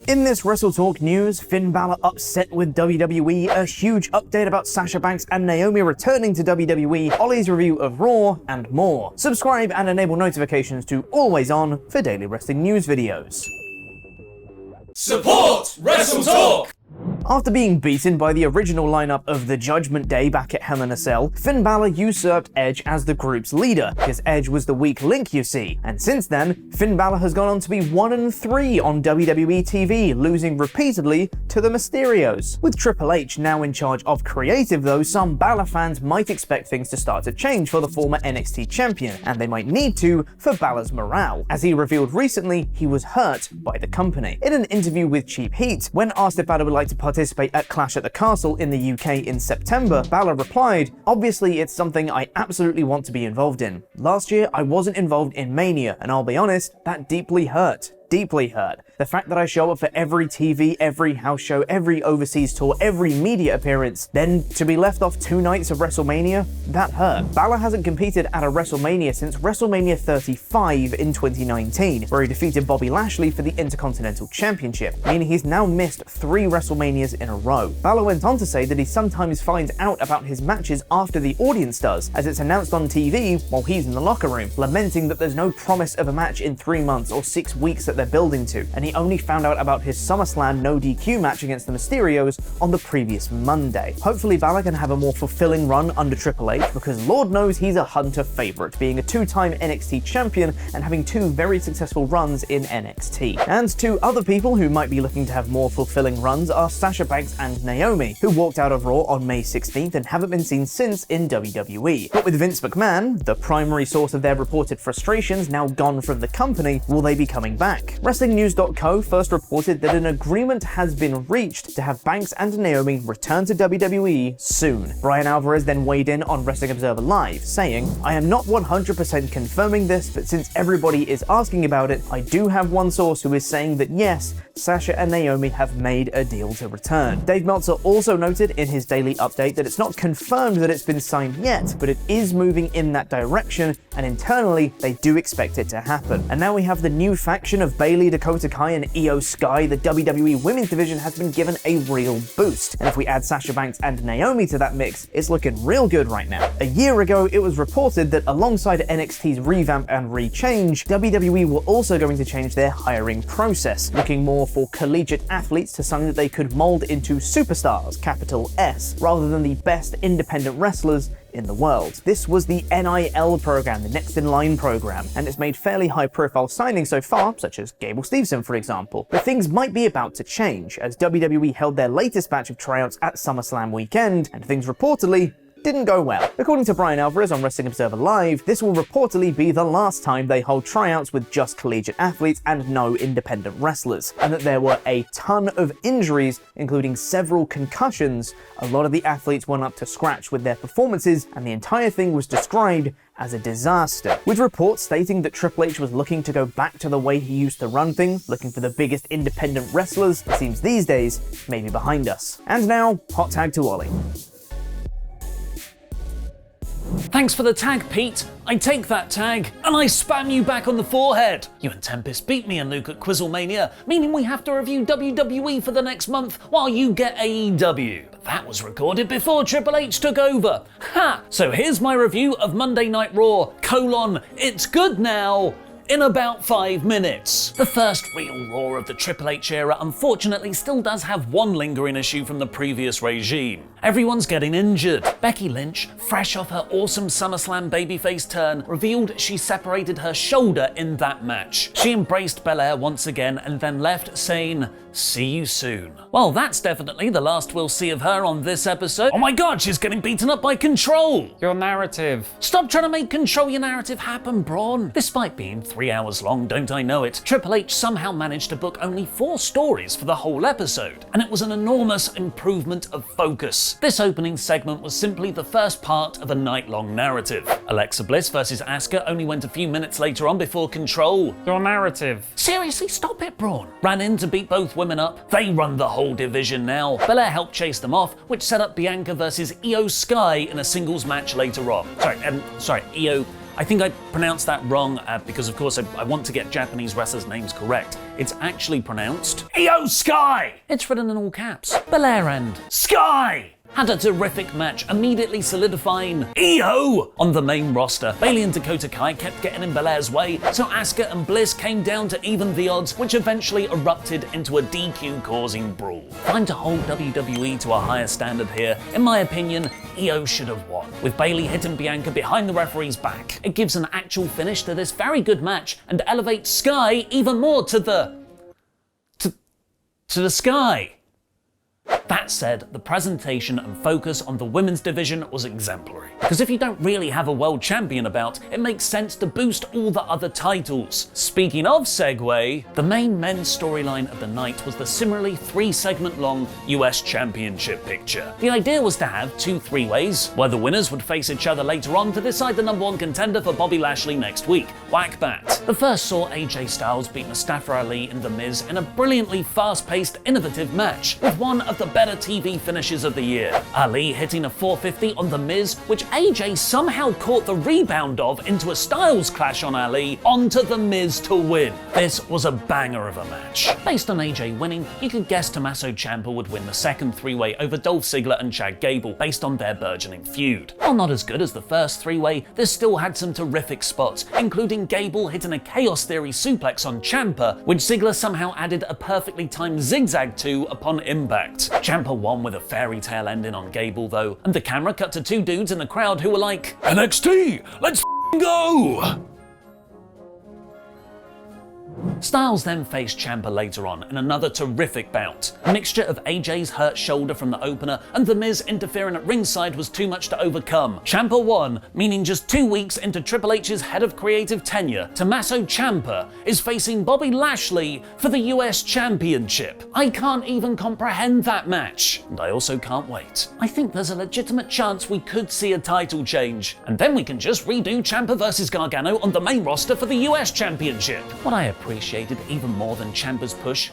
In this WrestleTalk news, Finn Balor upset with WWE, a huge update about Sasha Banks and Naomi returning to WWE, Ollie's review of Raw, and more. Subscribe and enable notifications to always on for daily wrestling news videos. Support WrestleTalk! After being beaten by the original lineup of the Judgment Day back at Hell in a Cell, Finn Balor usurped Edge as the group's leader, because Edge was the weak link, you see. And since then, Finn Balor has gone on to be 1-3 on WWE TV, losing repeatedly to the Mysterios. With Triple H now in charge of creative though, some Balor fans might expect things to start to change for the former NXT champion, and they might need to for Balor's morale. As he revealed recently, he was hurt by the company. In an interview with Cheap Heat, when asked if Balor would like to participate at Clash at the Castle in the UK in September, Balor replied, "Obviously it's something I absolutely want to be involved in. Last year I wasn't involved in Mania, and I'll be honest, that deeply hurt. Deeply hurt. The fact that I show up for every TV, every house show, every overseas tour, every media appearance, then to be left off 2 nights of WrestleMania, that hurt." Balor hasn't competed at a WrestleMania since WrestleMania 35 in 2019, where he defeated Bobby Lashley for the Intercontinental Championship, meaning he's now missed 3 WrestleManias in a row. Balor went on to say that he sometimes finds out about his matches after the audience does, as it's announced on TV while he's in the locker room, lamenting that there's no promise of a match in 3 months or 6 weeks that they're building to, and he only found out about his SummerSlam no DQ match against the Mysterios on the previous Monday. Hopefully Balor can have a more fulfilling run under Triple H, because Lord knows he's a Hunter favorite, being a 2-time NXT champion and having 2 very successful runs in NXT. And 2 other people who might be looking to have more fulfilling runs are Sasha Banks and Naomi, who walked out of Raw on May 16th and haven't been seen since in WWE. But with Vince McMahon, the primary source of their reported frustrations, now gone from the company, will they be coming back? WrestlingNews.co first reported that an agreement has been reached to have Banks and Naomi return to WWE soon. Brian Alvarez then weighed in on Wrestling Observer Live, saying, "I am not 100% confirming this, but since everybody is asking about it, I do have one source who is saying that yes, Sasha and Naomi have made a deal to return." Dave Meltzer also noted in his daily update that it's not confirmed that it's been signed yet, but it is moving in that direction, and internally they do expect it to happen. And now we have the new faction of Bayley, Dakota Kai, and Io Sky. The WWE Women's Division has been given a real boost, and if we add Sasha Banks and Naomi to that mix, it's looking real good right now. A year ago, it was reported that alongside NXT's revamp and rechange, WWE were also going to change their hiring process, looking more for collegiate athletes to something that they could mold into superstars, capital S, rather than the best independent wrestlers in the world. This was the NIL program, the Next in Line program, and it's made fairly high-profile signings so far, such as Gable Steveson, for example. But things might be about to change, as WWE held their latest batch of tryouts at SummerSlam weekend, and things reportedly didn't go well. According to Brian Alvarez on Wrestling Observer Live, this will reportedly be the last time they hold tryouts with just collegiate athletes and no independent wrestlers, and that there were a ton of injuries, including several concussions. A lot of the athletes went up to scratch with their performances, and the entire thing was described as a disaster, with reports stating that Triple H was looking to go back to the way he used to run things, looking for the biggest independent wrestlers. It seems these days may be behind us. And now, hot tag to Ollie. Thanks for the tag, Pete. I take that tag, and I spam you back on the forehead. You and Tempest beat me and Luke at Quizzlemania, meaning we have to review WWE for the next month while you get AEW. But that was recorded before Triple H took over. Ha! So here's my review of Monday Night Raw, it's good now, in about 5 minutes. The first real Raw of the Triple H era unfortunately still does have one lingering issue from the previous regime. Everyone's getting injured. Becky Lynch, fresh off her awesome SummerSlam babyface turn, revealed she separated her shoulder in that match. She embraced Belair once again and then left saying, "See you soon." Well, that's definitely the last we'll see of her on this episode. Oh my god, she's getting beaten up by Control! Your narrative. Stop trying to make Control Your Narrative happen, Braun. Despite being 3 hours long, don't I know it, Triple H somehow managed to book only 4 stories for the whole episode, and it was an enormous improvement of focus. This opening segment was simply the first part of a night-long narrative. Alexa Bliss versus Asuka only went a few minutes later on before Control. Your narrative. Seriously, stop it, Braun. Ran in to beat both women up. They run the whole division now. Belair helped chase them off, which set up Bianca versus Io Sky in a singles match later on. Io I think I pronounced that wrong because, of course, I want to get Japanese wrestlers' names correct. It's actually pronounced Io Sky! It's written in all caps. Belair and Sky had a terrific match, immediately solidifying Io on the main roster. Bayley and Dakota Kai kept getting in Belair's way, so Asuka and Bliss came down to even the odds, which eventually erupted into a DQ-causing brawl. Time to hold WWE to a higher standard here. In my opinion, Io should have won, with Bayley hitting Bianca behind the referee's back. It gives an actual finish to this very good match and elevates Sky even more to the sky. That said, the presentation and focus on the women's division was exemplary. Because if you don't really have a world champion about, it makes sense to boost all the other titles. Speaking of segue, the main men's storyline of the night was the similarly 3-segment long US Championship picture. The idea was to have 2 3-ways, where the winners would face each other later on to decide the #1 contender for Bobby Lashley next week. Whack bat. The first saw AJ Styles beat Mustafa Ali and The Miz in a brilliantly fast-paced, innovative match, with one of the better TV finishes of the year. Ali hitting a 450 on The Miz, which AJ somehow caught the rebound of into a Styles clash on Ali, onto The Miz to win. This was a banger of a match. Based on AJ winning, you could guess Tommaso Ciampa would win the second 3-way over Dolph Ziggler and Chad Gable based on their burgeoning feud. While not as good as the first 3-way, this still had some terrific spots, including Gable hitting a Chaos Theory suplex on Ciampa, which Ziggler somehow added a perfectly timed zigzag to upon impact. Ciampa won with a fairy tale ending on Gable though, and the camera cut to 2 dudes in the crowd who were like, NXT, let's go! Styles then faced Ciampa later on in another terrific bout. A mixture of AJ's hurt shoulder from the opener and The Miz interfering at ringside was too much to overcome. Ciampa won, meaning just 2 weeks into Triple H's head of creative tenure, Tommaso Ciampa is facing Bobby Lashley for the US Championship. I can't even comprehend that match, and I also can't wait. I think there's a legitimate chance we could see a title change, and then we can just redo Ciampa versus Gargano on the main roster for the US Championship. What I appreciated even more than Ciampa's push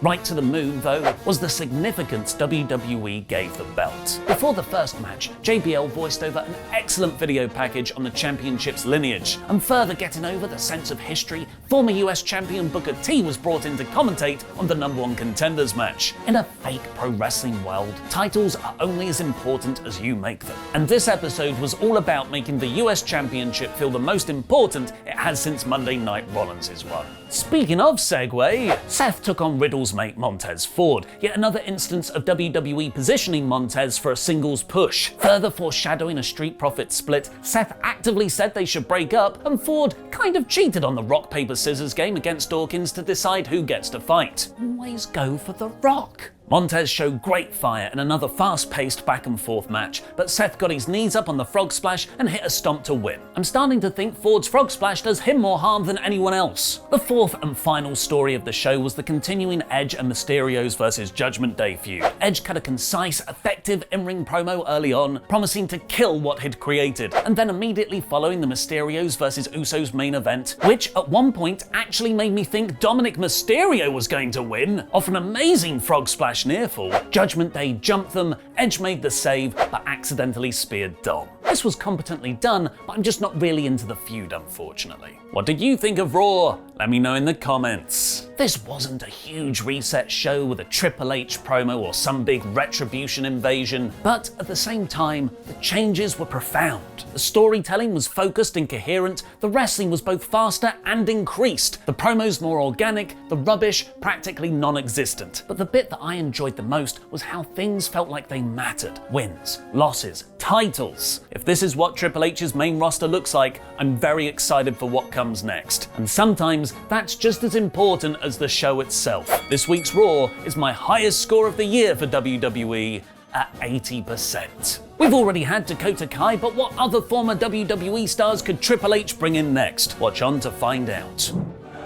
right to the moon, though, was the significance WWE gave the belt. Before the first match, JBL voiced over an excellent video package on the championship's lineage, and further getting over the sense of history, former US champion Booker T was brought in to commentate on the #1 contenders match. In a fake pro wrestling world, titles are only as important as you make them. And this episode was all about making the US championship feel the most important it has since Monday Night Rollins' one. Speaking of segue, Seth took on Riddle's mate Montez Ford, yet another instance of WWE positioning Montez for a singles push. Further foreshadowing a Street Profits split, Seth actively said they should break up, and Ford kind of cheated on the rock, paper, scissors game against Dawkins to decide who gets to fight. Always go for the Rock. Montez showed great fire in another fast-paced back-and-forth match, but Seth got his knees up on the frog splash and hit a stomp to win. I'm starting to think Ford's frog splash does him more harm than anyone else. The fourth and final story of the show was the continuing Edge and Mysterio's versus Judgment Day feud. Edge cut a concise, effective in-ring promo early on, promising to kill what he'd created, and then immediately following the Mysterios versus Usos main event, which at one point actually made me think Dominic Mysterio was going to win, off an amazing frog splash near fall. Judgment Day jumped them, Edge made the save, but accidentally speared Dom. This was competently done, but I'm just not really into the feud, unfortunately. What did you think of Raw? Let me know in the comments. This wasn't a huge reset show with a Triple H promo or some big retribution invasion, but at the same time, the changes were profound. The storytelling was focused and coherent, the wrestling was both faster and increased, the promos more organic, the rubbish practically non-existent. But the bit that I enjoyed the most was how things felt like they mattered. Wins, losses, titles. If this is what Triple H's main roster looks like, I'm very excited for what comes next. And sometimes that's just as important as the show itself. This week's Raw is my highest score of the year for WWE at 80%. We've already had Dakota Kai, but what other former WWE stars could Triple H bring in next? Watch on to find out.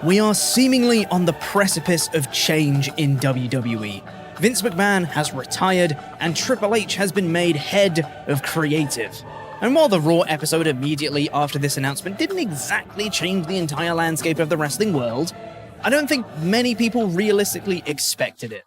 We are seemingly on the precipice of change in WWE. Vince McMahon has retired, and Triple H has been made head of creative. And while the Raw episode immediately after this announcement didn't exactly change the entire landscape of the wrestling world, I don't think many people realistically expected it.